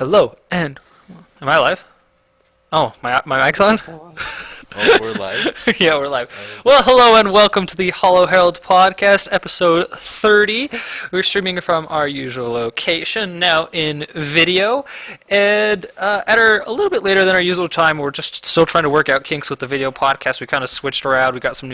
Hello, and am I live? Oh, my mic's on? Oh, we're live. Yeah, we're live. Well, hello and welcome to the Holo Herald podcast, episode 30. We're streaming from our usual location, now in video, and a little bit later than our usual time. We're just still trying to work out kinks with the video podcast. We kind of switched around. We got some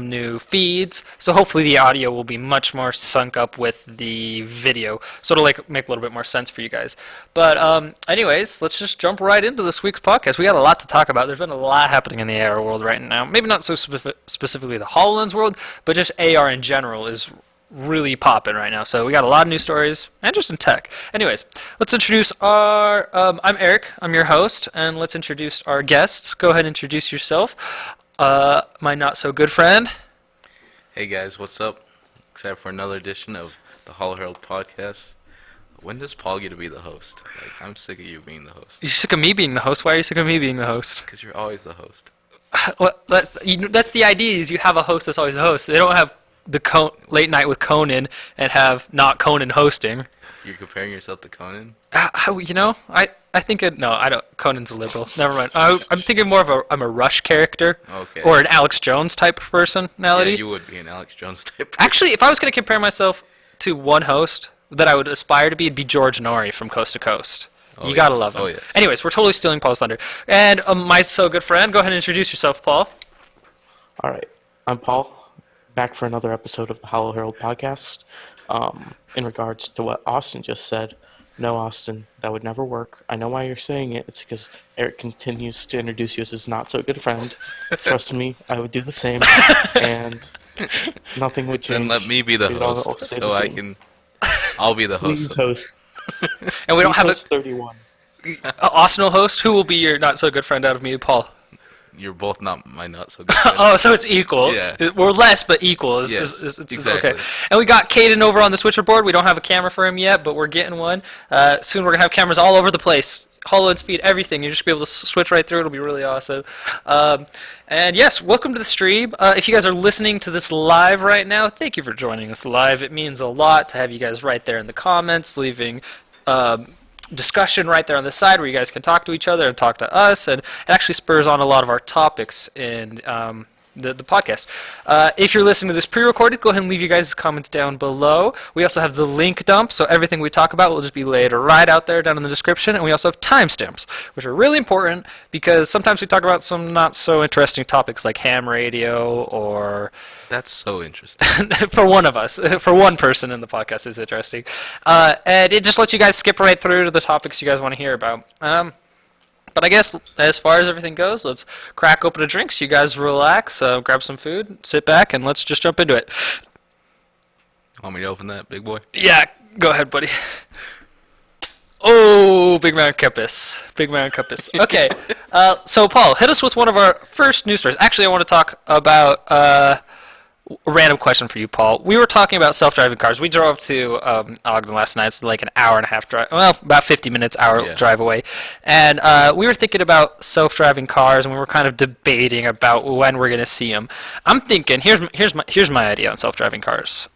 new feeds, so hopefully the audio will be much more sunk up with the video, so it'll make a little bit more sense for you guys. But anyways, let's just jump right into this week's podcast. We got a lot to talk about. There's been a lot happening in the AR world right now. Maybe not so specifically the HoloLens world, but just AR in general is really popping right now. So we got a lot of news stories and just in tech. Anyways, let's introduce our. I'm Eric. I'm your host, and let's introduce our guests. Go ahead and introduce yourself. My not so good friend. Hey guys, what's up? Excited for another edition of the Holo Herald podcast. When does Paul get to be the host? Like, I'm sick of you being the host. You're sick of me being the host. Why are you sick of me being the host? Because you're always the host. Well, that's the idea. Is you have a host that's always a host. They don't have the late night with Conan and have not Conan hosting. You're comparing yourself to Conan? I think no, I don't. Conan's a liberal. Never mind. I'm thinking more of I'm a Rush character, Okay. or an Alex Jones type of personality. Yeah, you would be an Alex Jones type. Actually, if I was going to compare myself to one host that I would aspire to be, it'd be George Norrie from Coast to Coast. Oh, You gotta yes. love him. Oh, yes. Anyways, we're totally stealing Paul's thunder. And my so good friend, go ahead and introduce yourself, Paul. All right, I'm Paul, back for another episode of the Holo Herald podcast. In regards to what Austin just said, no, Austin, that would never work. I know why you're saying it. It's because Eric continues to introduce you as his not-so-good friend. Trust me, I would do the same, and nothing would change. Then let me be the It would all host, stay so the I same. can. I'll be the Please host. host. And we don't Please have host 31. a Austin will host. Who will be your not so good friend out of me and Paul? You're both not my not so good friend. Oh, so it's equal. Yeah. We're less, but equal. Yes, It's exactly. okay. And we got Caden over on the switcher board. We don't have a camera for him yet, but we're getting one. Soon we're going to have cameras all over the place. HoloLens feed, everything. You'll just be able to switch right through. It'll be really awesome. And yes, welcome to the stream. If you guys are listening to this live right now, thank you for joining us live. It means a lot to have you guys right there in the comments, leaving discussion right there on the side where you guys can talk to each other and talk to us, and it actually spurs on a lot of our topics in the podcast. If you're listening to this pre-recorded, go ahead and leave your guys' comments down below. We also have the link dump, so everything we talk about will just be laid right out there down in the description, and we also have timestamps, which are really important because sometimes we talk about some not so interesting topics like ham radio or That's so interesting. for one of us, for one person in the podcast is interesting. And it just lets you guys skip right through to the topics you guys want to hear about. But I guess as far as everything goes, let's crack open a drink. So you guys relax, grab some food, sit back, and let's just jump into it. Want me to open that, big boy? Yeah, go ahead, buddy. Oh, Big Man Compass. Big Man Compass. Okay, so Paul, hit us with one of our first news stories. Actually, I want to talk about a random question for you, Paul. We were talking about self-driving cars. We drove to Ogden last night. It's like an hour and a half drive. Well, about 50 minutes, Yeah. drive away. And we were thinking about self-driving cars, and we were kind of debating about when we're going to see them. I'm thinking, here's my idea on self-driving cars.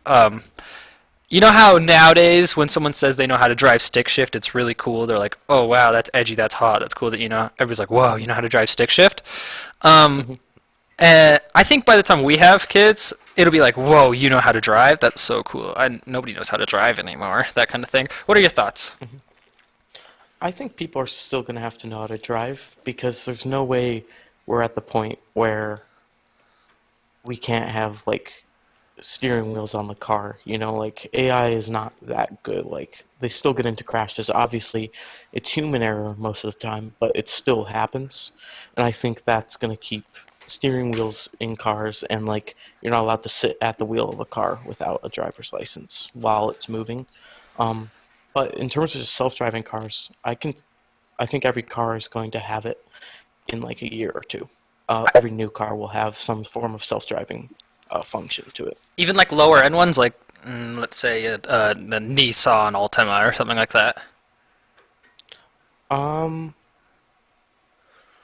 You know how nowadays when someone says they know how to drive stick shift, it's really cool. They're like, oh, wow, that's edgy, that's hot, that's cool that you know. Everybody's like, whoa, you know how to drive stick shift? I think by the time we have kids, it'll be like, whoa, you know how to drive? That's so cool. Nobody knows how to drive anymore, that kind of thing. What are your thoughts? I think people are still going to have to know how to drive because there's no way we're at the point where we can't have, like, steering wheels on the car. Like, AI is not that good. Like, they still get into crashes. Obviously, it's human error most of the time, but it still happens. And I think that's going to keep steering wheels in cars, and like you're not allowed to sit at the wheel of a car without a driver's license while it's moving. But in terms of just self-driving cars, I think every car is going to have it in like a year or two. Every new car will have some form of self-driving function to it. Even like lower end ones, like let's say the Nissan Altima or something like that.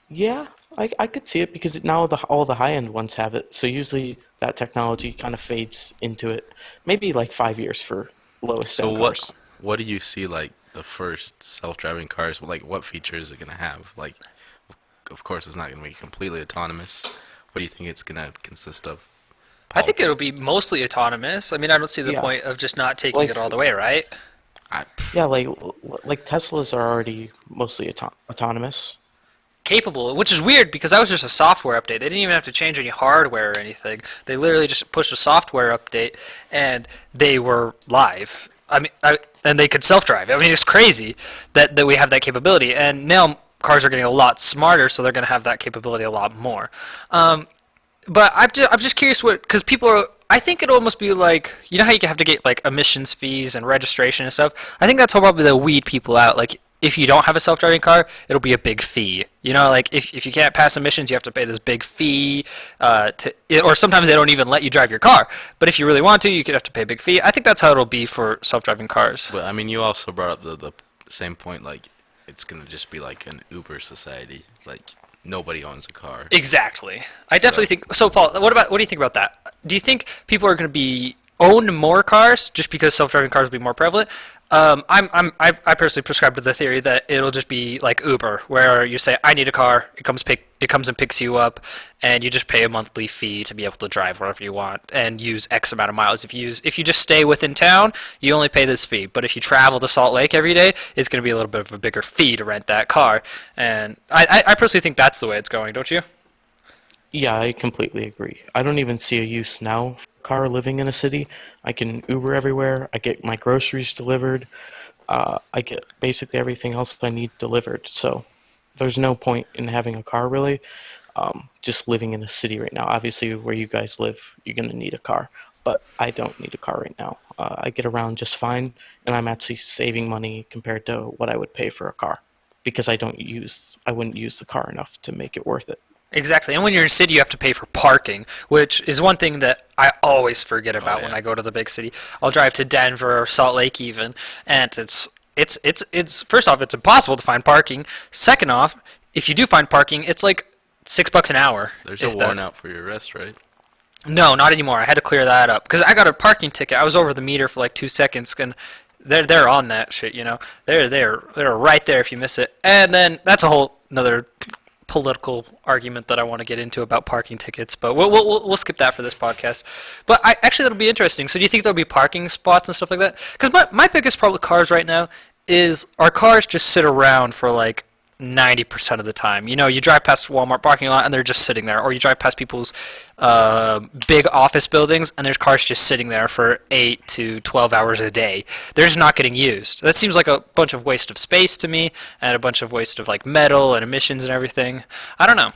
Yeah, I could see it because now all the high-end ones have it. So usually that technology kind of fades into it. Maybe like 5 years for lowest So end cars. what do you see like the first self-driving cars, like what features is it gonna have? Like, of course, it's not gonna be completely autonomous. What do you think it's gonna consist of? I think it'll be mostly autonomous. I mean, I don't see the Yeah, point of just not taking like it all the way, right? I, yeah, like Teslas are already mostly autonomous. Capable, which is weird because that was just a software update. They didn't even have to change any hardware or anything. They literally just pushed a software update and they were live. And they could self-drive. I mean, it's crazy that we have that capability. And now cars are getting a lot smarter, so they're going to have that capability a lot more. But I'm just curious because people are. I think it'll almost be like, you know how you have to get like emissions fees and registration and stuff. I think that's how probably they'll weed people out. Like if you don't have a self-driving car, it'll be a big fee. You know, like if you can't pass emissions, you have to pay this big fee. Or sometimes they don't even let you drive your car. But if you really want to, you could have to pay a big fee. I think that's how it'll be for self-driving cars. but I mean, you also brought up the same point. Like, it's gonna just be like an Uber society. Like, nobody owns a car. Exactly. I definitely think so. Paul, what do you think about that? Do you think people are going to be own more cars just because self-driving cars will be more prevalent? I personally prescribe to the theory that it'll just be like Uber, where you say, "I need a car." It comes and picks you up, and you just pay a monthly fee to be able to drive wherever you want and use X amount of miles. If you just stay within town, you only pay this fee. But if you travel to Salt Lake every day, it's going to be a little bit of a bigger fee to rent that car. And I personally think that's the way it's going, don't you? Yeah, I completely agree. I don't even see a use now for a car living in a city. I can Uber everywhere. I get my groceries delivered. I get basically everything else I need delivered. So there's no point in having a car really. Just living in a city right now. Obviously, where you guys live, you're going to need a car. But I don't need a car right now. I get around just fine, and I'm actually saving money compared to what I would pay for a car because I wouldn't use the car enough to make it worth it. Exactly. And when you're in a city, you have to pay for parking, which is one thing that I always forget about when yeah. I go to the big city. I'll drive to Denver or Salt Lake even, and it's first off, it's impossible to find parking. Second off, if you do find parking, it's like $6 an hour. There's if a that. warrant out for your arrest, right? No, not anymore. I had to clear that up because I got a parking ticket. I was over the meter for like 2 seconds, and they're on that shit. You know, they're right there if you miss it. And then that's a whole another political argument that I want to get into about parking tickets, but we'll skip that for this podcast. But actually that'll be interesting. So do you think there'll be parking spots and stuff like that? Because my biggest problem with cars right now is our cars just sit around for like 90% of the time. You know, you drive past Walmart parking lot and they're just sitting there, or you drive past people's big office buildings and there's cars just sitting there for 8 to 12 hours a day. They're just not getting used. That seems like a bunch of waste of space to me, and a bunch of waste of like metal and emissions and everything. I don't know.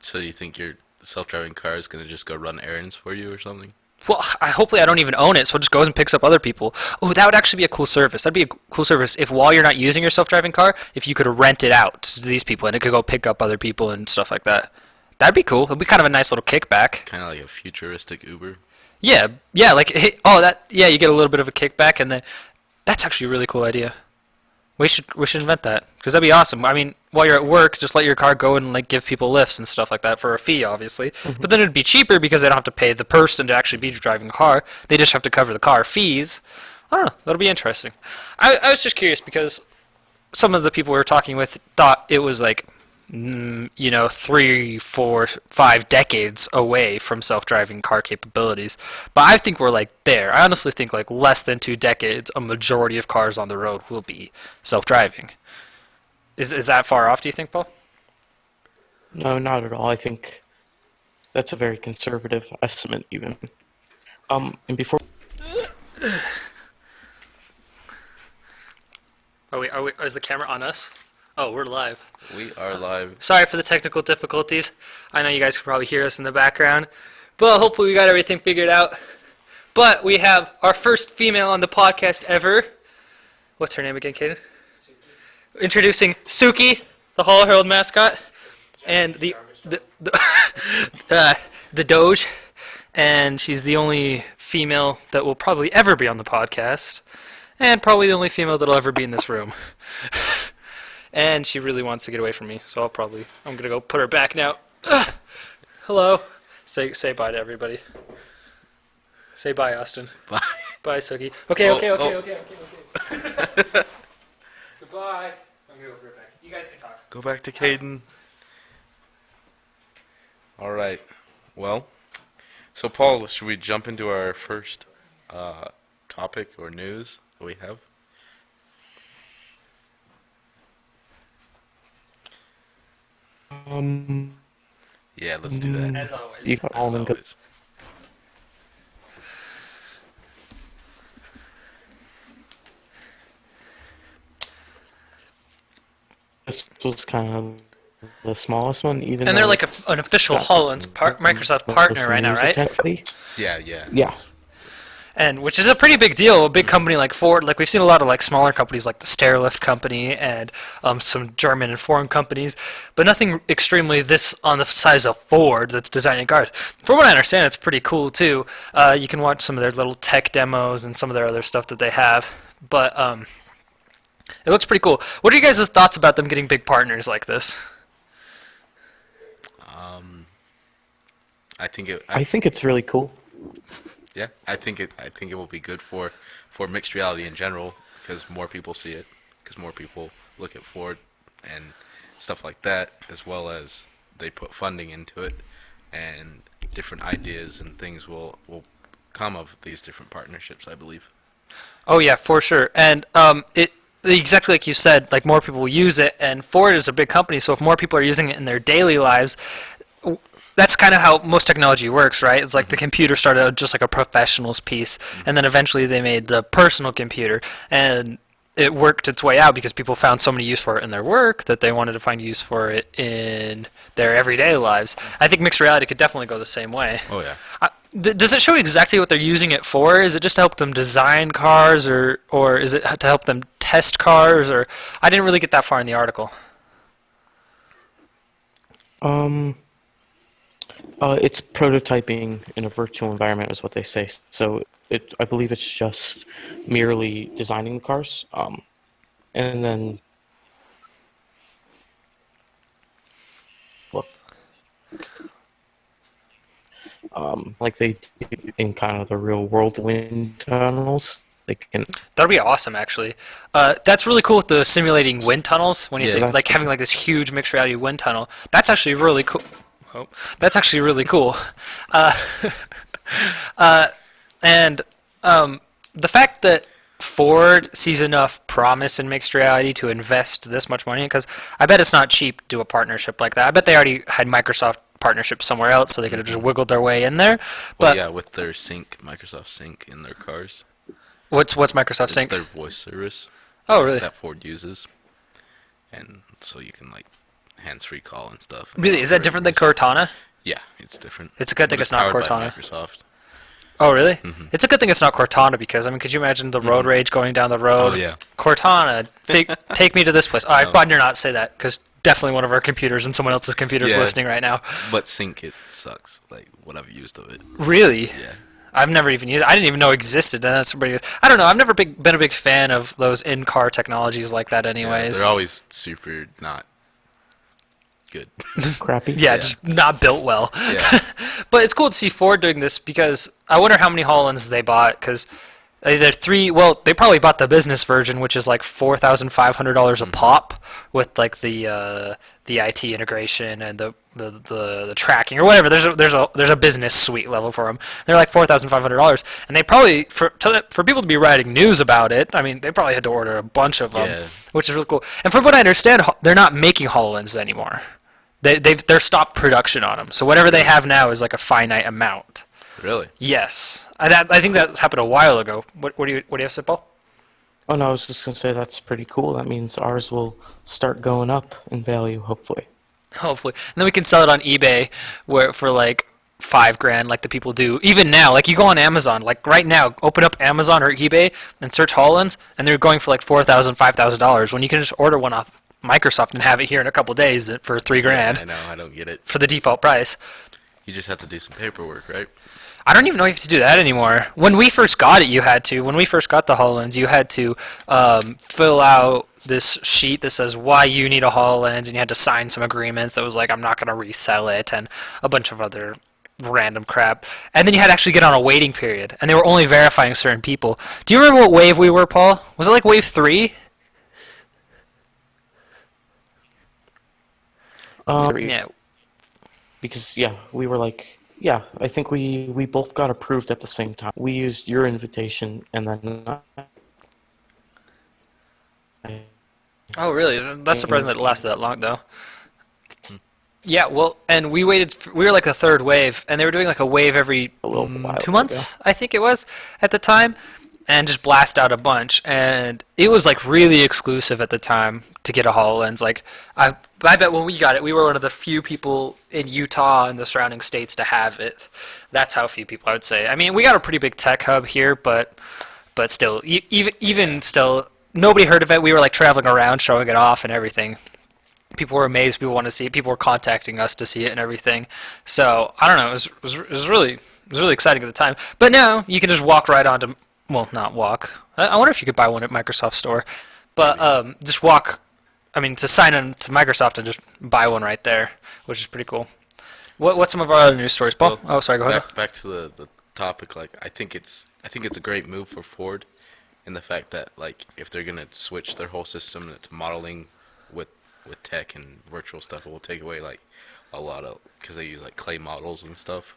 So you think your self-driving car is gonna just go run errands for you or something? Well, hopefully I don't even own it, so it just goes and picks up other people. Oh, that would actually be a cool service. That'd be a cool service if while you're not using your self-driving car, if you could rent it out to these people and it could go pick up other people and stuff like that. That'd be cool. It'd be kind of a nice little kickback. Kind of like a futuristic Uber. Yeah, like you get a little bit of a kickback, and then that's actually a really cool idea. We should invent that because that'd be awesome. I mean, while you're at work, just let your car go and like give people lifts and stuff like that for a fee, obviously. But then it'd be cheaper because they don't have to pay the person to actually be driving the car. They just have to cover the car fees. I don't know. That'll be interesting. I was just curious because some of the people we were talking with thought it was like 3, 4, 5 decades away from self-driving car capabilities. But I think we're like there. I honestly think like less than 2 decades, a majority of cars on the road will be self-driving. Is that far off, do you think, Paul? No, not at all. I think that's a very conservative estimate, even. And before. Is the camera on us? Oh, we're live. We are live. Sorry for the technical difficulties. I know you guys can probably hear us in the background, but hopefully we got everything figured out. But we have our first female on the podcast ever. What's her name again, Kaden? Suki. Introducing Suki, the Holo Herald mascot, and the Doge, and she's the only female that will probably ever be on the podcast, and probably the only female that'll ever be in this room. And she really wants to get away from me, so I'm going to go put her back now. Hello. Say bye to everybody. Say bye, Austin. Bye. Bye, Suki. Okay. Bye. I'm gonna go right back. You guys can talk. Go back to Caden. All right. Well, so Paul, should we jump into our first topic or news that we have? Yeah, let's do that. As always. You can As all go. always. This was kind of the smallest one, even. And they're though like it's an official got HoloLens Microsoft partner right now, news right? attention. Yeah, yeah. Yeah. And which is a pretty big deal. A big company like Ford, like we've seen a lot of like smaller companies like the Stairlift company and some German and foreign companies, but nothing extremely this on the size of Ford that's designing cars. From what I understand, it's pretty cool too. You can watch some of their little tech demos and some of their other stuff that they have, but it looks pretty cool. What are you guys' thoughts about them getting big partners like this? I think it. I think it's really cool. Yeah, I think it will be good for mixed reality in general because more people see it, because more people look at Ford and stuff like that, as well as they put funding into it, and different ideas and things will come of these different partnerships, I believe. Oh yeah, for sure. And it exactly like you said, like more people will use it, and Ford is a big company, so if more people are using it in their daily lives, that's kind of how most technology works, right? It's like the computer started out just like a professional's piece, and then eventually they made the personal computer, and it worked its way out because people found so many use for it in their work that they wanted to find use for it in their everyday lives. I think mixed reality could definitely go the same way. Oh yeah. Does it show exactly what they're using it for? Is it just to help them design cars, or is it to help them test cars? Or I didn't really get that far in the article. It's prototyping in a virtual environment, is what they say. So I believe it's just merely designing the cars, and then look, like they do in kind of the real world wind tunnels. They can. That'd be awesome, actually. That's really cool with the simulating wind tunnels. When you Yeah. like having like this huge mixed reality wind tunnel. That's actually really cool. Oh, that's actually really cool. And the fact that Ford sees enough promise in mixed reality to invest this much money, because I bet it's not cheap to do a partnership like that. I bet they already had Microsoft partnership somewhere else, so they could have just wiggled their way in there. Well, But yeah, with their Microsoft Sync in their cars. what's Microsoft It's Sync? their voice service Oh, really? that Ford uses, and so you can like hands-free call and stuff. Really? Is that different than Cortana? Yeah, it's different. It's a good thing But it's not powered by Cortana. Microsoft. Oh, really? It's a good thing it's not Cortana because, I mean, could you imagine the road rage going down the road? Oh, yeah. Cortana, take me to this place. Oh, I better not say that because definitely one of our computers and someone else's computer is Yeah. listening right now. But Sync, it sucks. Like what I've used of it. Really? Yeah. I've never even used it. I didn't even know it existed. And that's pretty good. I don't know. I've never been a big fan of those in-car technologies like that Yeah, anyways. they're always super not good. Crappy. Yeah, just not built well. Yeah. But it's cool to see Ford doing this because I wonder how many HoloLens they bought because they're three. Well, they probably bought the business version, which is like $4,500 a pop with like the IT integration and the tracking or whatever. There's a business suite level for them. They're like $4,500, and they probably for people to be writing news about it. I mean, they probably had to order a bunch of them, Yeah. which is really cool. And from what I understand, they're not making HoloLens anymore. They're stopped production on them. So whatever they have now is like a finite amount. Really? Yes, I think that happened a while ago. What do you have to say, Paul? Oh no, I was just gonna say that's pretty cool. That means ours will start going up in value, hopefully. Hopefully, and then we can sell it on eBay for like $5,000, like the people do. Even now, like you go on Amazon, like right now, open up Amazon or eBay and search HoloLens, and they're going for like $4,000, $5,000 when you can just order one off Microsoft and have it here in a couple days for $3,000 Yeah, I know. I don't get it. for the default price. You just have to do some paperwork, right? I don't even know if you have to do that anymore. When we first got it, you had to. When we first got the HoloLens, you had to fill out this sheet that says why you need a HoloLens, and you had to sign some agreements that was like, I'm not going to resell it, and a bunch of other random crap. And then you had to actually get on a waiting period, and they were only verifying certain people. Do you remember what wave we were, Paul? Was it like wave 3? Yeah. Because yeah, we were like, yeah, I think we both got approved at the same time. We used your invitation, and then I Oh, really? That's surprising that it lasted that long, though. Yeah, well, and we waited. We were like the third wave, and they were doing like a wave every a little while 2 months, I think it was, at the time, and just blast out a bunch. And it was like really exclusive at the time to get a HoloLens. Like I bet when we got it, we were one of the few people in Utah and the surrounding states to have it. That's how few people I would say. I mean, we got a pretty big tech hub here, but still, even still, nobody heard of it. We were like traveling around, showing it off and everything. People were amazed. People wanted to see it. People were contacting us to see it and everything. So I don't know. It was really exciting at the time. But now you can just walk right onto. Well, not walk. I wonder if you could buy one at Microsoft Store, but just walk. I mean, to sign in to Microsoft and just buy one right there, which is pretty cool. What's some of our other news stories, Paul? Well, Oh, sorry. Go ahead. back to the topic. Like, I think it's a great move for Ford, in the fact that, like, if they're gonna switch their whole system to modeling with tech and virtual stuff, it will take away like a lot of, because they use like clay models and stuff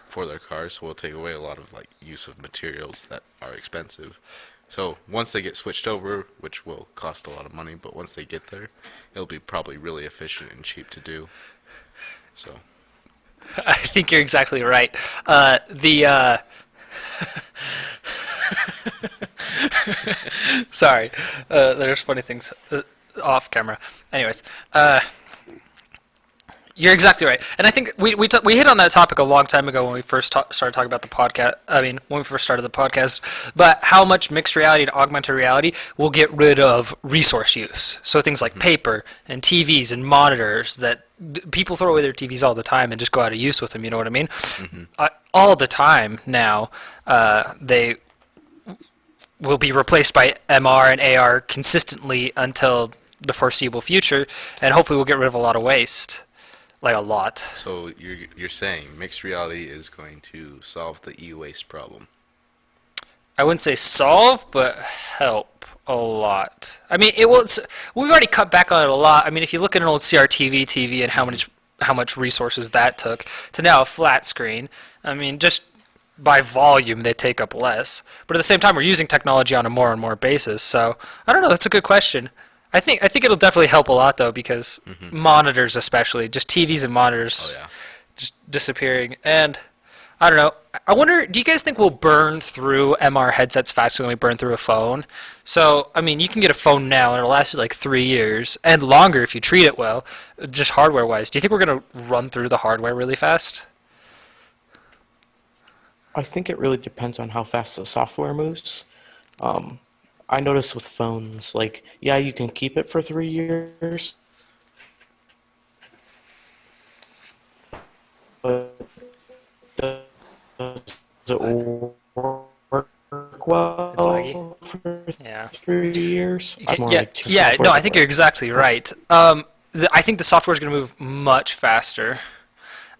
for their cars, so it will take away a lot of like use of materials that are expensive. So once they get switched over, which will cost a lot of money, but once they get there, it'll be probably really efficient and cheap to do. So I think you're exactly right. Sorry, there's funny things off camera. Anyways, you're exactly right, and I think we hit on that topic a long time ago when we first started talking about the podcast. I mean, when we first started the podcast, but how much mixed reality and augmented reality will get rid of resource use. So things like paper and TVs and monitors that people throw away their TVs all the time and just go out of use with them. You know what I mean? All the time now, they will be replaced by MR and AR consistently until the foreseeable future, and hopefully we'll get rid of a lot of waste. Like a lot. So you're saying mixed reality is going to solve the e-waste problem? I wouldn't say solve, but help a lot. I mean, it was. We've already cut back on it a lot. I mean, if you look at an old CRTV TV and how much resources that took to now a flat screen, I mean, just by volume they take up less. But at the same time, we're using technology on a more and more basis. So I don't know. That's a good question. I think it'll definitely help a lot though, because monitors, especially just TVs and monitors, just disappearing. And I don't know. I wonder, do you guys think we'll burn through MR headsets faster than we burn through a phone? So I mean, you can get a phone now and it'll last you like 3 years and longer if you treat it well, just hardware wise. Do you think we're gonna run through the hardware really fast? I think it really depends on how fast the software moves. I notice with phones, like, yeah, you can keep it for 3 years, but does it work well for Yeah. 3 years? I'm more Yeah, like two yeah. software No, I think you're developers. exactly right. I think the software is going to move much faster,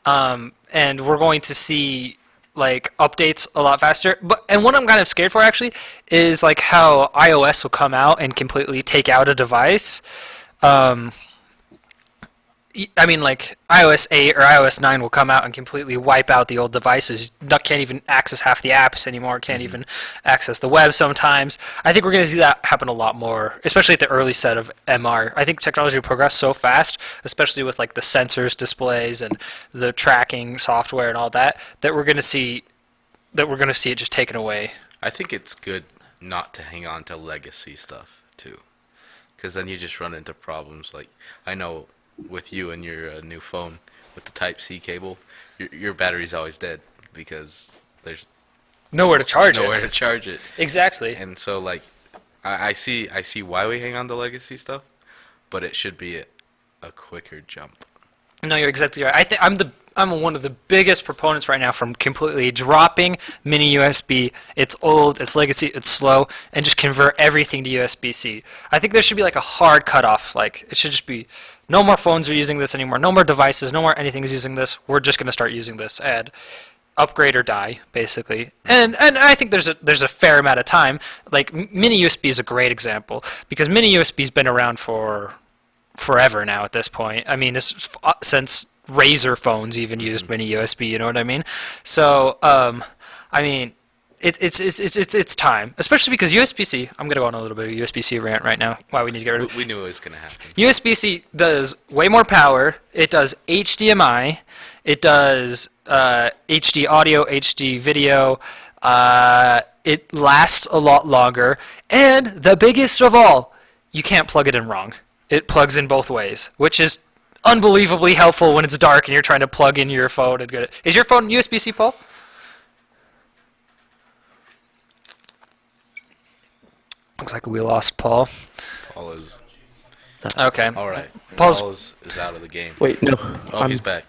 and we're going to see like updates a lot faster. And what I'm kind of scared for actually is like how iOS will come out and completely take out a device. I mean, like iOS 8 or iOS 9 will come out and completely wipe out the old devices. Can't even access half the apps anymore. Can't even access the web sometimes. I think we're going to see that happen a lot more, especially at the early set of MR. I think technology will progress so fast, especially with like the sensors, displays, and the tracking software and all that, that we're going to see it just taken away. I think it's good not to hang on to legacy stuff too, because then you just run into problems. Like, I know with you and your new phone with the Type-C cable, your battery's always dead because there's Nowhere to charge nowhere it. to charge it. Exactly. And so, like, I see why we hang on to legacy stuff, but it should be a quicker jump. No, you're exactly right. I think I'm one of the biggest proponents right now from completely dropping mini USB. It's old, it's legacy, it's slow, and just convert everything to USB-C. I think there should be like a hard cutoff. Like, it should just be no more phones are using this anymore, no more devices, no more anything is using this. We're just going to start using this and upgrade or die, basically. And I think there's a fair amount of time. Like, mini USB is a great example because mini USB's been around for forever now at this point. I mean, since Razer phones even used mini USB. You know what I mean? So, I mean, it's time, especially because USB-C. I'm gonna go on a little bit of USB-C rant right now. Why we need to get rid of We knew it was gonna happen. USB-C does way more power. It does HDMI. It does HD audio, HD video. It lasts a lot longer. And the biggest of all, you can't plug it in wrong. It plugs in both ways, which is unbelievably helpful when it's dark and you're trying to plug in your phone and get it. Is your phone USB-C, Paul? Looks like we lost Paul. Paul is Okay. all right. Paul's- Paul is out of the game. Wait, no. Oh, he's back.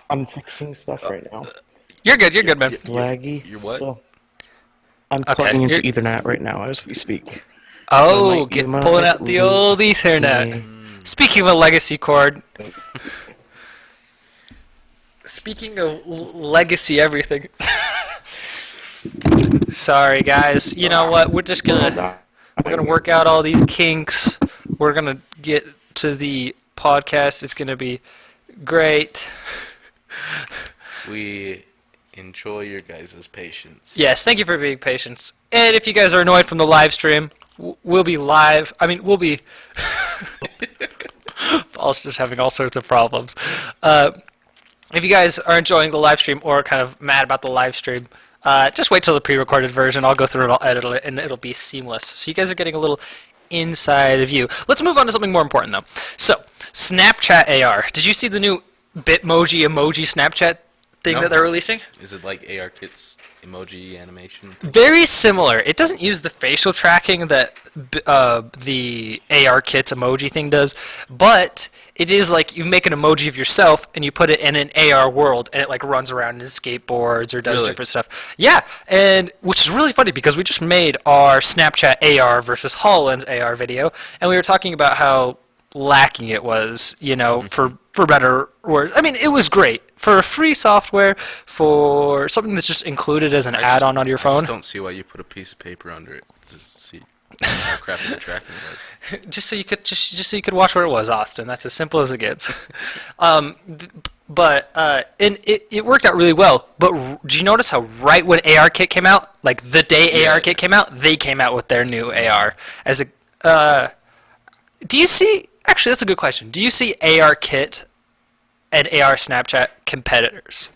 I'm fixing stuff right now. You're good. You're good, man. Laggy. you're what? Still. I'm Okay, plugging into you're- Ethernet right now as we speak. Oh, you might pulling out the old lose Ethernet. me. Speaking of a legacy cord. Speaking of legacy everything. Sorry, guys. You know what? We're gonna work out all these kinks. We're gonna get to the podcast. It's gonna be great. We enjoy your guys' patience. Yes, thank you for being patient. And if you guys are annoyed from the live stream, we'll be live. I mean, we'll be. Paul's just having all sorts of problems. If you guys are enjoying the live stream or kind of mad about the live stream, just wait till the pre-recorded version. I'll go through it, I'll edit it, and it'll be seamless. So you guys are getting a little inside view. Let's move on to something more important, though. So, Snapchat AR. Did you see the new Bitmoji emoji Snapchat thing No. that they're releasing? Is it like ARKit's emoji animation thing? Very similar. It doesn't use the facial tracking that the ARKit's emoji thing does, but it is like you make an emoji of yourself and you put it in an AR world, and it like runs around and skateboards or does Really? different stuff. Yeah, and which is really funny because we just made our Snapchat AR versus HoloLens AR video, and we were talking about how lacking it was, you know, for better words. I mean, it was great for a free software, for something that's just included as an add-on on your I phone. just don't see why you put a piece of paper under it to see how crappy the tracking was. Just so you could watch where it was, Austin. That's as simple as it gets. And it worked out really well. But do you notice how right when ARKit came out, like the day Yeah. ARKit came out, they came out with their new AR as a. Do you see? Actually, that's a good question. Do you see ARKit and AR Snapchat competitors?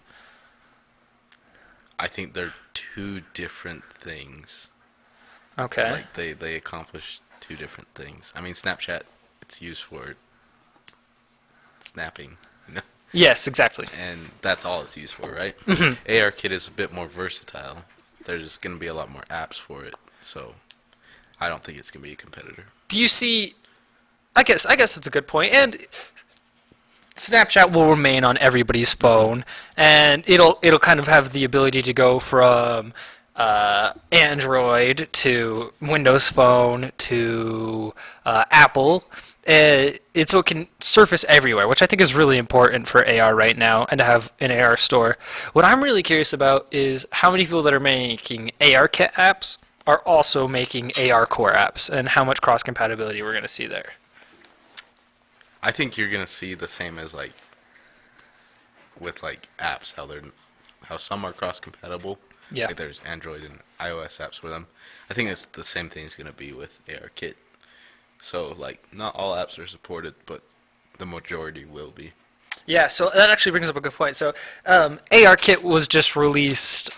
I think they're two different things. Okay. Like they accomplish two different things. I mean, Snapchat, it's used for snapping, you know, Yes, exactly. and that's all it's used for, right? Mm-hmm. ARKit is a bit more versatile. There's going to be a lot more apps for it, so I don't think it's going to be a competitor. Do you see? I guess that's a good point. And Snapchat will remain on everybody's phone, and it'll kind of have the ability to go from Android to Windows Phone to Apple. So it can surface everywhere, which I think is really important for AR right now, and to have an AR store. What I'm really curious about is how many people that are making ARKit apps are also making AR Core apps, and how much cross compatibility we're going to see there. I think you're going to see the same as like with like apps, how some are cross compatible. Yeah. Like there's Android and iOS apps for them. I think it's the same thing is going to be with ARKit. So like not all apps are supported, but the majority will be. Yeah, so that actually brings up a good point. So ARKit was just released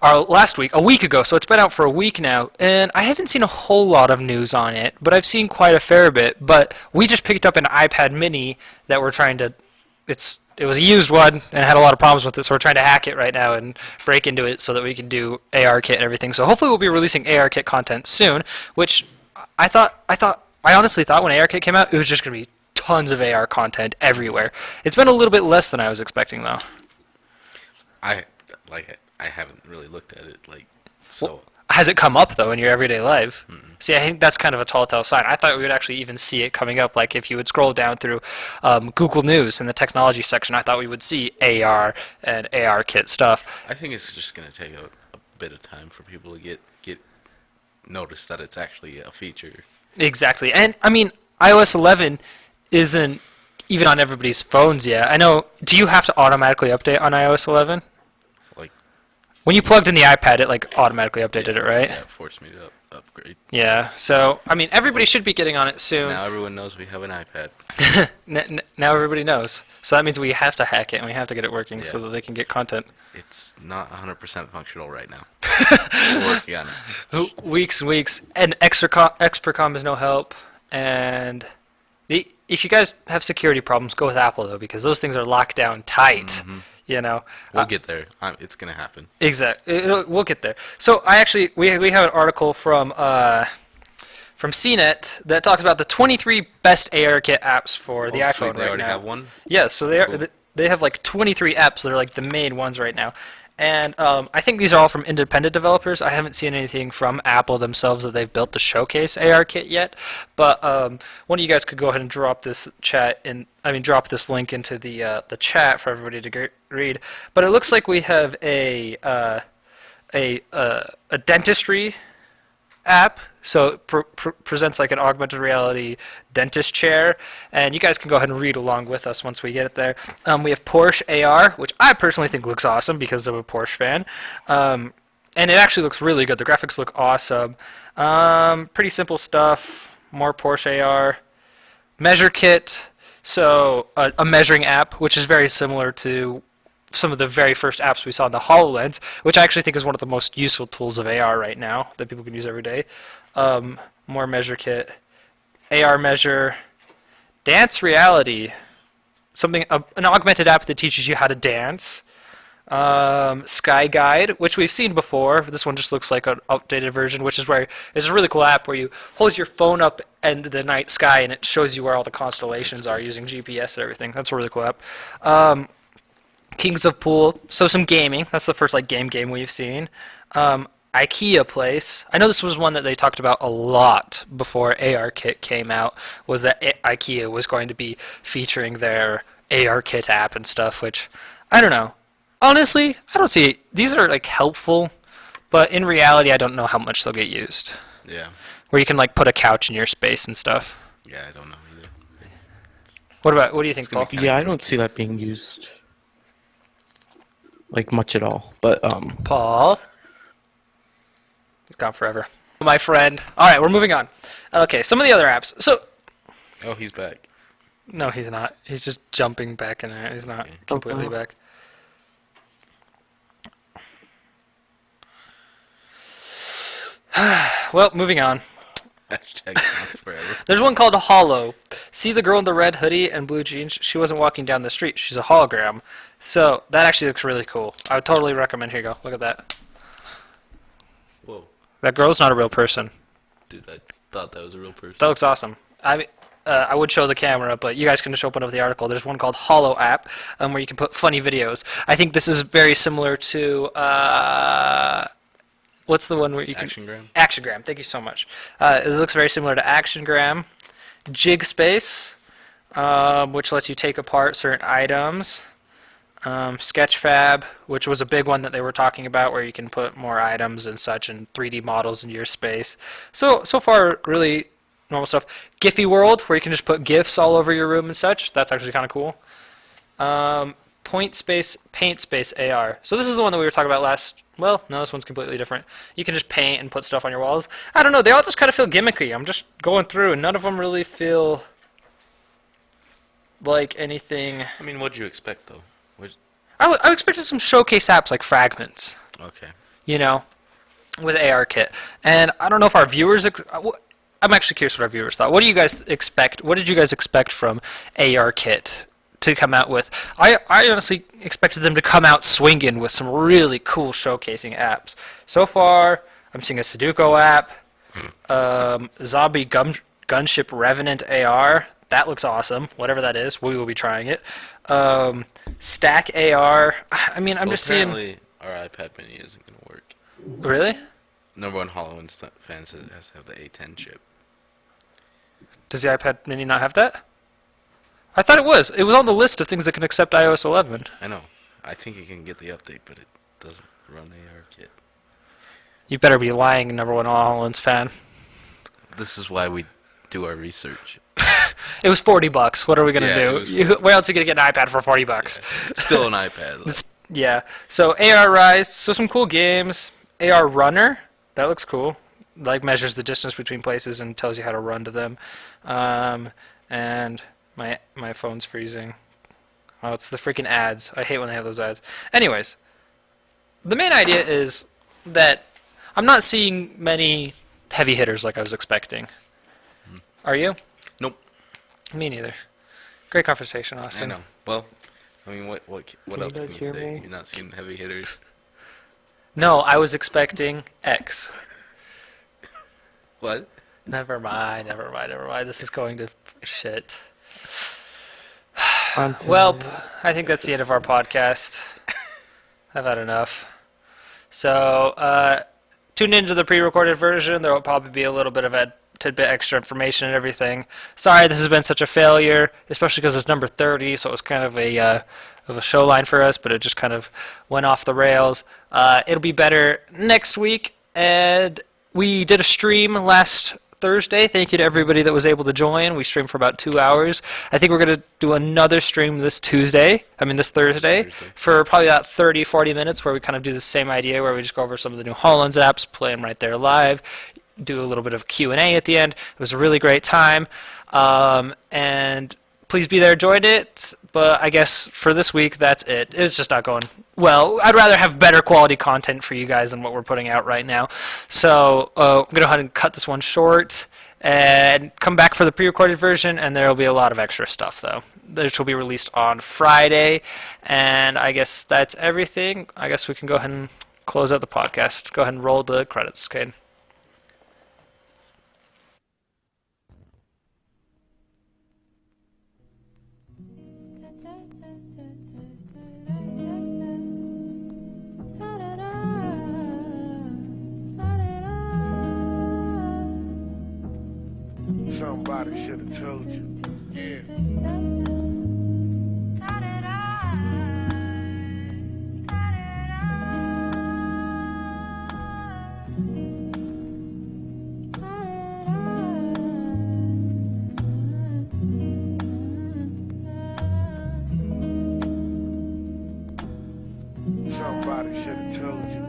last week, a week ago, so it's been out for a week now, and I haven't seen a whole lot of news on it, but I've seen quite a fair bit. But we just picked up an iPad mini that we're trying to, it was a used one and had a lot of problems with it, so we're trying to hack it right now and break into it so that we can do ARKit and everything. So hopefully we'll be releasing ARKit content soon, which I honestly thought when ARKit came out, it was just going to be tons of AR content everywhere. It's been a little bit less than I was expecting, though. I haven't really looked at it like so. Has it come up, though, in your everyday life? See, I think that's kind of a telltale sign. I thought we would actually even see it coming up. Like, if you would scroll down through Google News in the technology section, I thought we would see AR and ARKit stuff. I think it's just gonna take a bit of time for people to get notice that it's actually a feature. Exactly. And I mean, iOS 11 isn't even on everybody's phones yet. I know. Do you have to automatically update on iOS 11? Like, When you plugged in the iPad, it like automatically updated yeah, it, right? yeah, it forced me to upgrade. Yeah. So I mean, everybody should be getting on it soon. Now everyone knows we have an iPad. Now everybody knows. So that means we have to hack it and we have to get it working so Yeah. that they can get content. It's not 100% functional right now. We're working on it. Weeks and weeks, and XPRCOM is no help. And if you guys have security problems, go with Apple though, because those things are locked down tight. You know. We'll get there. It's gonna happen. Exactly. We'll get there. So we have an article from CNET that talks about the 23 best ARKit apps for the Oh, iPhone sweet, they right already now. have one? Yeah, so they have like 23 apps that are like the main ones right now. And I think these are all from independent developers. I haven't seen anything from Apple themselves that they've built to showcase ARKit yet. But one of you guys could go ahead and drop this drop this link into the chat for everybody to read. But it looks like we have a dentistry app. So it presents like an augmented reality dentist chair, and you guys can go ahead and read along with us once we get it there. We have Porsche AR, which I personally think looks awesome because I'm a Porsche fan, and it actually looks really good. The graphics look awesome. Pretty simple stuff. More Porsche AR. Measure Kit, so a measuring app, which is very similar to some of the very first apps we saw in the HoloLens, which I actually think is one of the most useful tools of AR right now that people can use every day. More Measure Kit, AR Measure, Dance Reality, an augmented app that teaches you how to dance. Sky Guide, which we've seen before. This one just looks like an updated version, which is where it's a really cool app where you hold your phone up in the night sky and it shows you where all the constellations are using GPS and everything. That's a really cool app. Kings of Pool, so some gaming. That's the first like game we've seen. IKEA Place. I know this was one that they talked about a lot before ARKit came out, was that IKEA was going to be featuring their ARKit app and stuff, which, I don't know. Honestly, I don't see it. These are like helpful, but in reality, I don't know how much they'll get used. Yeah. Where you can like put a couch in your space and stuff. Yeah, I don't know either. What do you think, gonna Paul? be kinda Yeah, I don't see that being used like much at all. But Paul? He's gone forever. My friend. Alright, we're moving on. Okay, some of the other apps. So, Oh, he's back. no, he's not. He's just jumping back in there. He's not completely back. Well, moving on. Hashtag not forever. There's one called Holo. See the girl in the red hoodie and blue jeans? She wasn't walking down the street. She's a hologram. So, that actually looks really cool. I would totally recommend. Here you go. Look at that. Whoa. That girl's not a real person. Dude, I thought that was a real person. That looks awesome. I would show the camera, but you guys can just open up the article. There's one called Holo app where you can put funny videos. I think this is very similar to what's the one where you can Actiongram? Actiongram. Thank you so much. It looks very similar to Actiongram. Jig Space, which lets you take apart certain items. Sketchfab, which was a big one that they were talking about, where you can put more items and such and 3D models into your space. So far, really normal stuff. Giphy World, where you can just put GIFs all over your room and such. That's actually kind of cool. Paint Space AR. So this is the one that we were talking about last. Well, no, this one's completely different. You can just paint and put stuff on your walls. I don't know. They all just kind of feel gimmicky. I'm just going through, and none of them really feel like anything. I mean, what'd you expect, though? I expected some showcase apps like Fragments, Okay. you know, with ARKit. And I don't know if our viewers... I'm actually curious what our viewers thought. What do you guys expect? What did you guys expect from ARKit to come out with? I honestly expected them to come out swinging with some really cool showcasing apps. So far, I'm seeing a Sudoku app, Zombie Gunship Revenant AR. That looks awesome. Whatever that is, we will be trying it. Stack AR. I mean, I'm just seeing... Apparently, our iPad mini isn't going to work. Really? Number one HoloLens fan says it has to have the A10 chip. Does the iPad mini not have that? I thought it was. It was on the list of things that can accept iOS 11. I know. I think it can get the update, but it doesn't run ARKit. You better be lying, number one HoloLens fan. This is why we do our research. It was $40. What are we gonna Yeah, it do? was Where else are you gonna get an iPad for $40? Still an iPad. Like, Yeah. So AR Rise, so some cool games. AR Runner, that looks cool. Like measures the distance between places and tells you how to run to them. And my phone's freezing. Oh, it's the freaking ads. I hate when they have those ads. Anyways, the main idea is that I'm not seeing many heavy hitters like I was expecting. Are you? nope. Me neither. Great conversation, Austin. I know. Well, I mean, what you else can guys you hear say? me? You're not seeing heavy hitters. No, I was expecting X. What? Never mind. This is going to shit. Well, I think that's the end of our podcast. I've had enough. So, tune into the pre-recorded version. There will probably be a little bit of a tidbit extra information and everything. Sorry this has been such a failure, especially because it's number 30, so it was kind of a show line for us, but it just kind of went off the rails. It'll be better next week, and we did a stream last Thursday. Thank you to everybody that was able to join. We streamed for about 2 hours. I think we're going to do another stream this Thursday, for probably about 30, 40 minutes where we kind of do the same idea where we just go over some of the new HoloLens apps, play them right there live, do a little bit of Q&A at the end. It was a really great time. And please be there, join it. But I guess for this week, that's it. It's just not going well. I'd rather have better quality content for you guys than what we're putting out right now. So I'm going to go ahead and cut this one short and come back for the pre-recorded version, and there will be a lot of extra stuff, though, which will be released on Friday. And I guess that's everything. I guess we can go ahead and close out the podcast. Go ahead and roll the credits, Cade. Somebody should have told you. Yeah. Somebody should have told you.